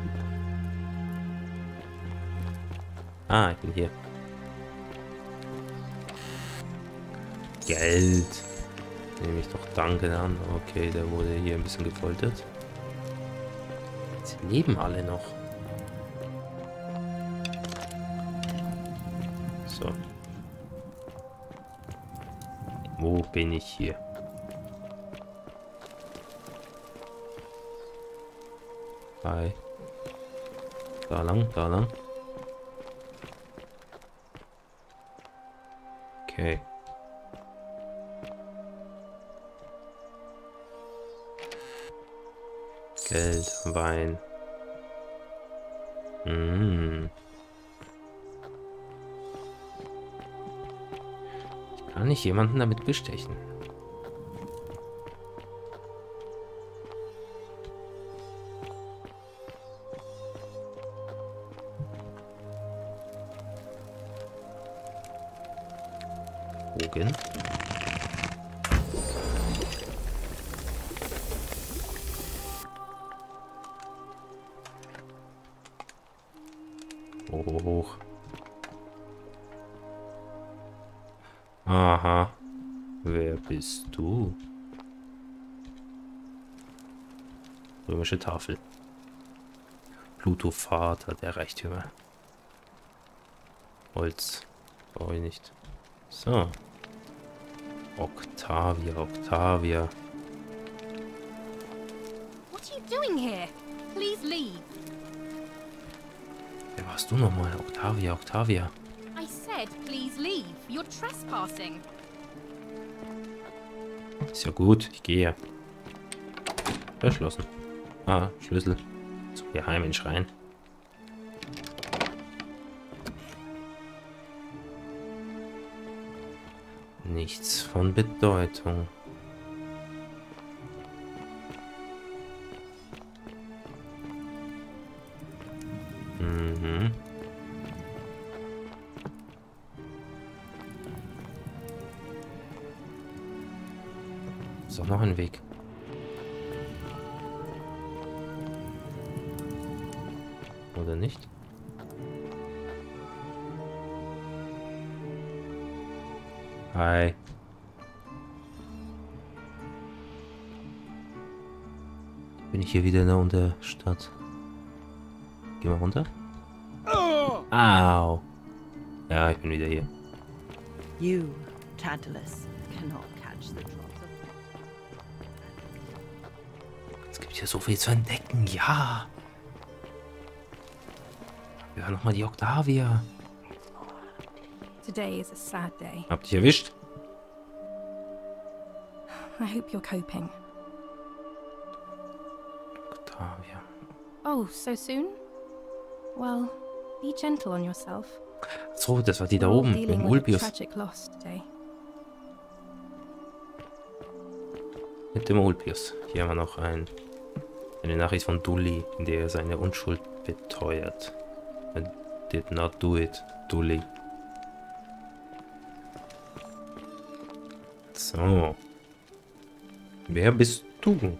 Ah, ich bin hier. Geld. Nehme ich doch dankend an. Okay, der wurde hier ein bisschen gefoltert. Sie leben alle noch. So. Wo bin ich hier? Hi. Da lang, da lang. Okay. Geld, Wein. Ich kann nicht jemanden damit bestechen. Bogen. Hoch. Aha. Wer bist du? Römische Tafel. Pluto, Vater der Reichtümer. Holz. Brauche ich nicht. So. Octavia, Octavia. What are you doing here? Please leave. Wer warst du nochmal? Octavia, Octavia. I said, please leave. You're trespassing. Ist ja gut, ich gehe. Verschlossen. Ah, Schlüssel. Zum geheimen Schrein. Nichts von Bedeutung. Ist doch noch ein Weg. Oder nicht? Hi. Bin ich hier wieder in der Unterstadt? Geh mal runter. Au. Ja, ich bin wieder hier. You, Tantalus, cannot catch the drops of... Es gibt hier so viel zu entdecken, ja. Ja, nochmal die Octavia. Today is a sad day. Habt dich erwischt? I hope you're coping. Octavia. Oh, so soon? Well, be gentle on yourself. So, das war die da We're all oben, mit dealing dem with a Ulpius. tragic loss today. Mit dem Ulpius. Hier haben wir noch eine Nachricht von Dully, in der er seine Unschuld beteuert. I did not do it, Dully. So. Wer bist du?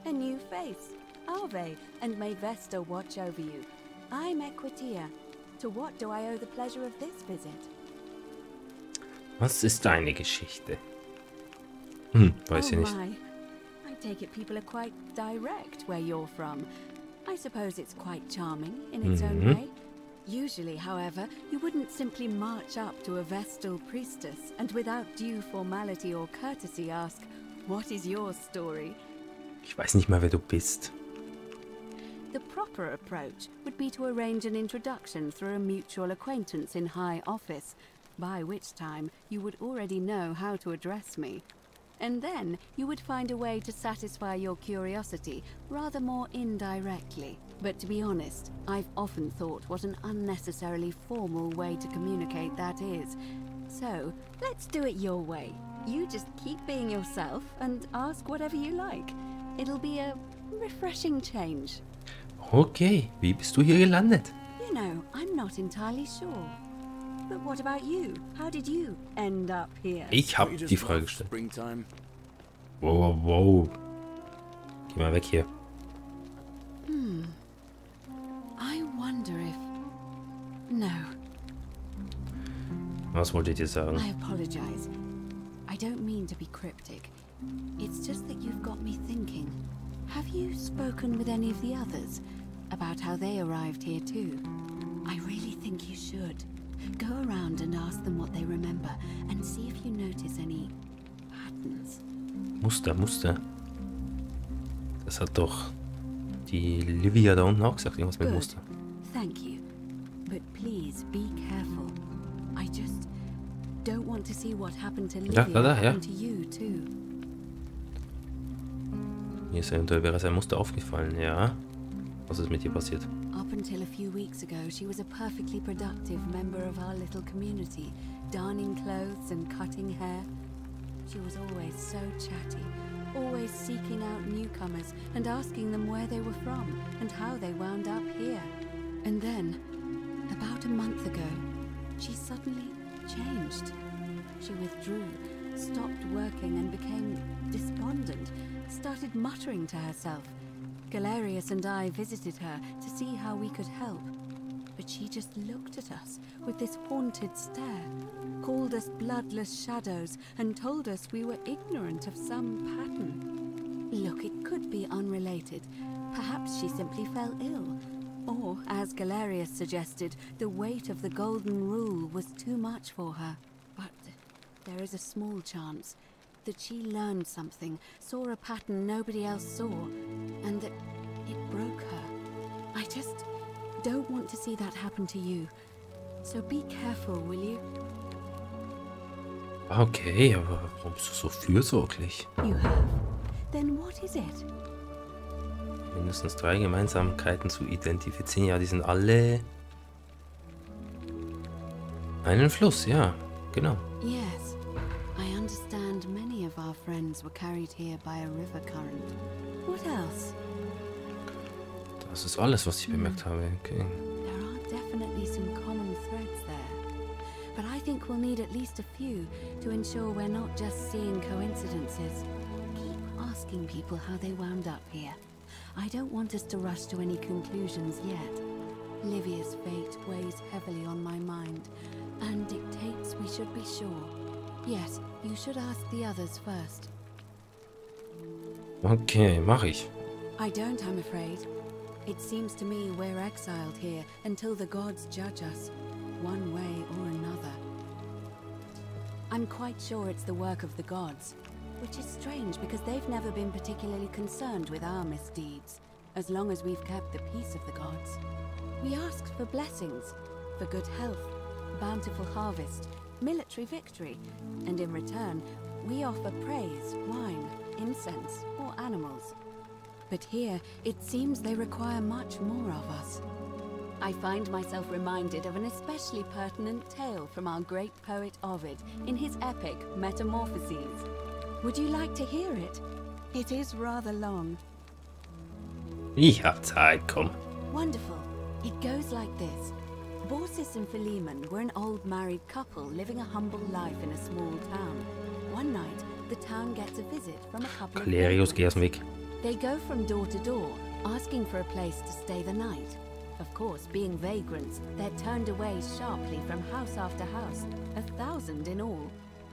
A new face, Ave, and may Vesta watch over you. I'm Equitia. To what do I owe the pleasure of this visit? Was ist deine Geschichte? Weiß ich nicht. My. I take it people are quite direct where you're from. I suppose it's quite charming in its own way. Usually, however, you wouldn't simply march up to a Vestal priestess and without due formality or courtesy ask, "What is your story?" Ich weiß nicht mal, wer du bist. The proper approach would be to arrange an introduction through a mutual acquaintance in high office, by which time you would already know how to address me. And then you would find a way to satisfy your curiosity rather more indirectly. But to be honest, I've often thought what an unnecessarily formal way to communicate that is. So, let's do it your way. You just keep being yourself and ask whatever you like. It'll be a refreshing change. Okay, wie bist du hier gelandet? You know, I'm not entirely sure. But what about you? How did you end up here? Ich hab die Frage gestellt. Wow, wow. Geh mal weg hier. I wonder if... No. Was wolltet ihr sagen? I apologize. I don't mean to be cryptic. It's just that you've got me thinking. Have you spoken with any of the others about how they arrived here too? I really think you should. Go around and ask them what they remember and see if you notice any patterns. Muster. Das hat doch die Livia da unten auch gesagt, irgendwas mit Muster. Thank you. But please be careful. I just don't want to see what happened to Livia happen to you too. Mir ist eventuell wäre sein Muster aufgefallen, ja. Was ist mit ihr passiert? Up until a few weeks ago, she was a perfectly productive member of our little community, darning clothes and cutting hair. She was always so chatty, always seeking out newcomers and asking them where they were from and how they wound up here. And then, about a month ago, she suddenly changed. She withdrew, stopped working and became despondent, started muttering to herself. Galerius and I visited her to see how we could help, but she just looked at us with this haunted stare, called us bloodless shadows, and told us we were ignorant of some pattern. Look, it could be unrelated. Perhaps she simply fell ill. Or, as Galerius suggested, the weight of the golden rule was too much for her. But there is a small chance that she learned something, saw a pattern nobody else saw, and that it broke her. I just don't want to see that happen to you. So be careful, will you? Okay, aber warum bist du so fürsorglich? You have? Then what is it? Mindestens 3 Gemeinsamkeiten zu identifizieren. Ja, die sind alle einen Fluss, ja, genau. Yes, I understand many of our friends were carried here by a river current. What else? Das ist alles, was ich bemerkt habe. Okay. There are definitely some common threads there. But I think we'll need at least a few to ensure we're not just seeing coincidences. Keep asking people how they wound up here. I don't want us to rush to any conclusions yet. Livia's fate weighs heavily on my mind, and dictates we should be sure. Yes, you should ask the others first. Okay, mach ich. I don't, I'm afraid. It seems to me we're exiled here until the gods judge us, one way or another. I'm quite sure it's the work of the gods, which is strange because they've never been particularly concerned with our misdeeds, as long as we've kept the peace of the gods. We ask for blessings, for good health, bountiful harvest, military victory, and in return, we offer praise, wine, incense, or animals. But here, it seems they require much more of us. I find myself reminded of an especially pertinent tale from our great poet Ovid in his epic Metamorphoses. Would you like to hear it? It is rather long. Ich hab Zeit, komm. Wonderful. It goes like this. Baucis and Philemon were an old married couple living a humble life in a small town. One night, the town gets a visit from a couple of vagrants. They go from door to door, asking for a place to stay the night. Of course, being vagrants, they're turned away sharply from house after house, 1,000 in all,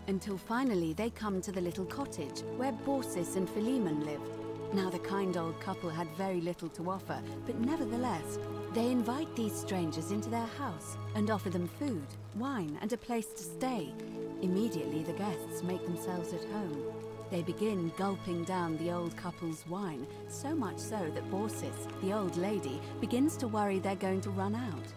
until finally they come to the little cottage where Baucis and Philemon lived. Now the kind old couple had very little to offer, but nevertheless, they invite these strangers into their house and offer them food, wine, and a place to stay. Immediately the guests make themselves at home. They begin gulping down the old couple's wine, so much so that Baucis, the old lady, begins to worry they're going to run out.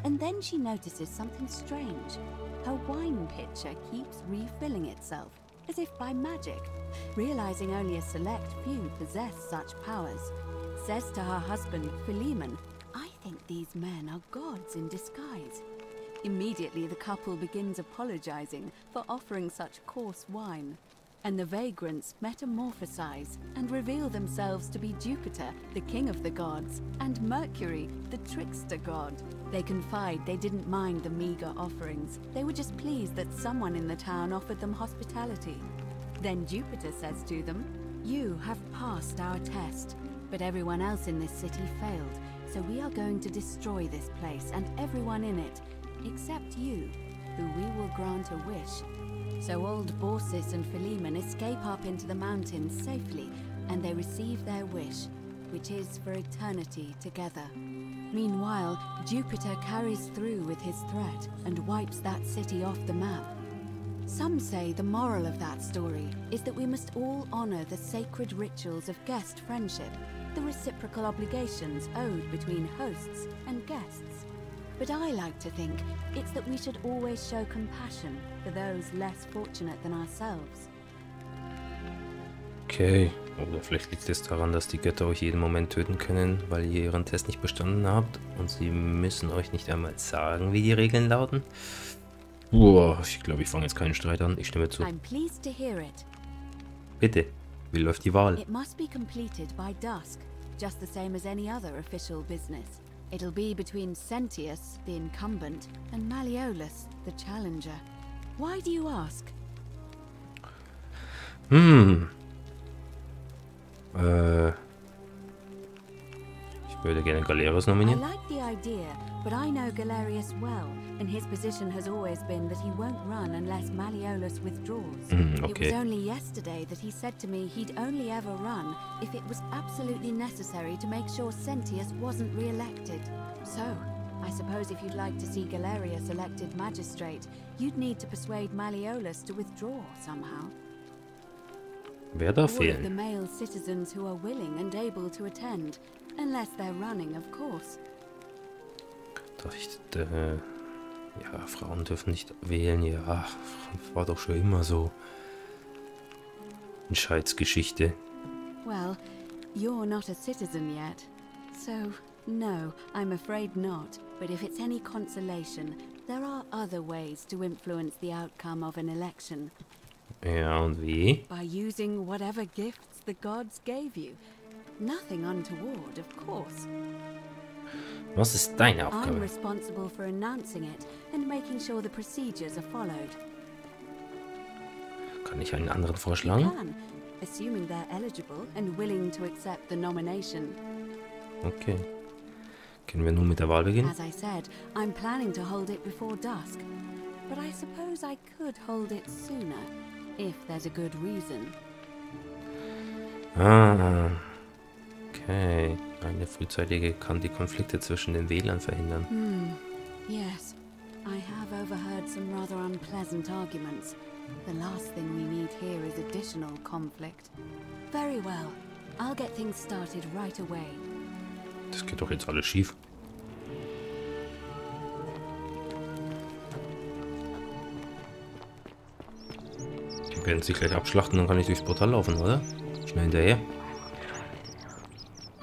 And then she notices something strange. Her wine pitcher keeps refilling itself, as if by magic. Realizing only a select few possess such powers, says to her husband, Philemon, "I think these men are gods in disguise." Immediately the couple begins apologizing for offering such coarse wine. And the vagrants metamorphosize and reveal themselves to be Jupiter, the king of the gods, and Mercury, the trickster god. They confide they didn't mind the meager offerings. They were just pleased that someone in the town offered them hospitality. Then Jupiter says to them, "You have passed our test, but everyone else in this city failed, so we are going to destroy this place and everyone in it, except you, who we will grant a wish." So old Baucis and Philemon escape up into the mountains safely, and they receive their wish, which is for eternity together. Meanwhile, Jupiter carries through with his threat and wipes that city off the map. Some say the moral of that story is that we must all honor the sacred rituals of guest friendship, the reciprocal obligations owed between hosts and guests. But I like to think it's that we should always show compassion for those less fortunate than ourselves. Okay, oder vielleicht liegt es daran, dass die Götter euch jeden Moment töten können, weil ihr ihren Test nicht bestanden habt und sie müssen euch nicht einmal sagen, wie die Regeln lauten. Boah, ich glaube, ich fange jetzt keinen Streit an. Ich stimme zu. I'm pleased to hear it. Bitte, wie läuft die Wahl? It must be completed by dusk, just the same as any other official business. It'll be between Sentius, the incumbent, and Malleolus, the challenger. Why do you ask? Ich würde gerne Galerius nominieren. I like the idea, but I know Galerius well, and his position has always been that he won't run unless Malleolus withdraws. Okay. It was only yesterday that he said to me he'd only ever run if it was absolutely necessary to make sure Sentius wasn't re-elected. So, I suppose if you'd like to see Galerius elected magistrate, you'd need to persuade Malleolus to withdraw somehow. Wer darf All of the fehlen? male citizens who are willing and able to attend, unless they're running, of course. Ja, Frauen dürfen nicht wählen. Ja, war doch schon immer so. Entscheidsgeschichte. Well, you're not a citizen yet, so no, I'm afraid not. But if it's any consolation, there are other ways to influence the outcome of an election. Ja, und wie? By using whatever gifts the gods gave you. Nothing untoward, of course. Was ist deine I'm Aufgabe? responsible for announcing it and making sure the procedures are followed. Kann ich einen anderen You vorschlagen? can, assuming they're eligible and willing to accept the nomination. Okay. Können wir nun mit der Wahl beginnen? As I said, I'm planning to hold it before dusk. But I suppose I could hold it sooner, if there's a good reason. Ah. Okay. Eine frühzeitige kann die Konflikte zwischen den Wählern verhindern. Yes. I have overheard some rather unpleasant arguments. The last thing we need here is additional conflict. Very well. I'll get things started right away. Das geht doch jetzt alles schief. Die werden sich gleich abschlachten, dann kann ich durchs Portal laufen, oder? Schnell hinterher.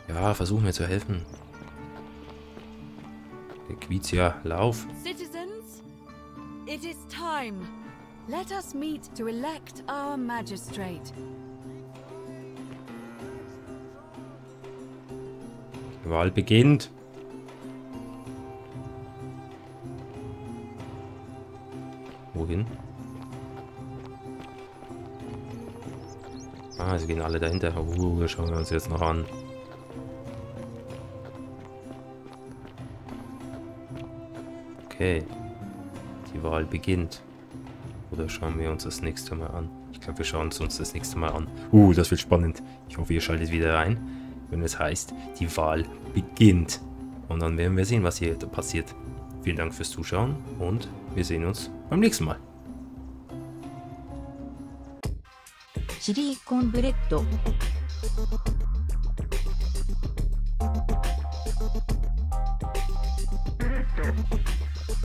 Ja, versuch mir zu helfen. Der Quiezia, lauf. Citizens, it is time. Let us meet to elect our magistrate. Die Wahl beginnt. Wohin? Ah, sie gehen alle dahinter. Schauen wir uns jetzt noch an. Okay. Die Wahl beginnt. Oder schauen wir uns das nächste Mal an? Ich glaube, wir schauen es uns das nächste Mal an. Das wird spannend. Ich hoffe, ihr schaltet wieder rein, wenn es heißt, die Wahl beginnt. Und dann werden wir sehen, was hier passiert. Vielen Dank fürs Zuschauen und wir sehen uns beim nächsten Mal. SillyConBread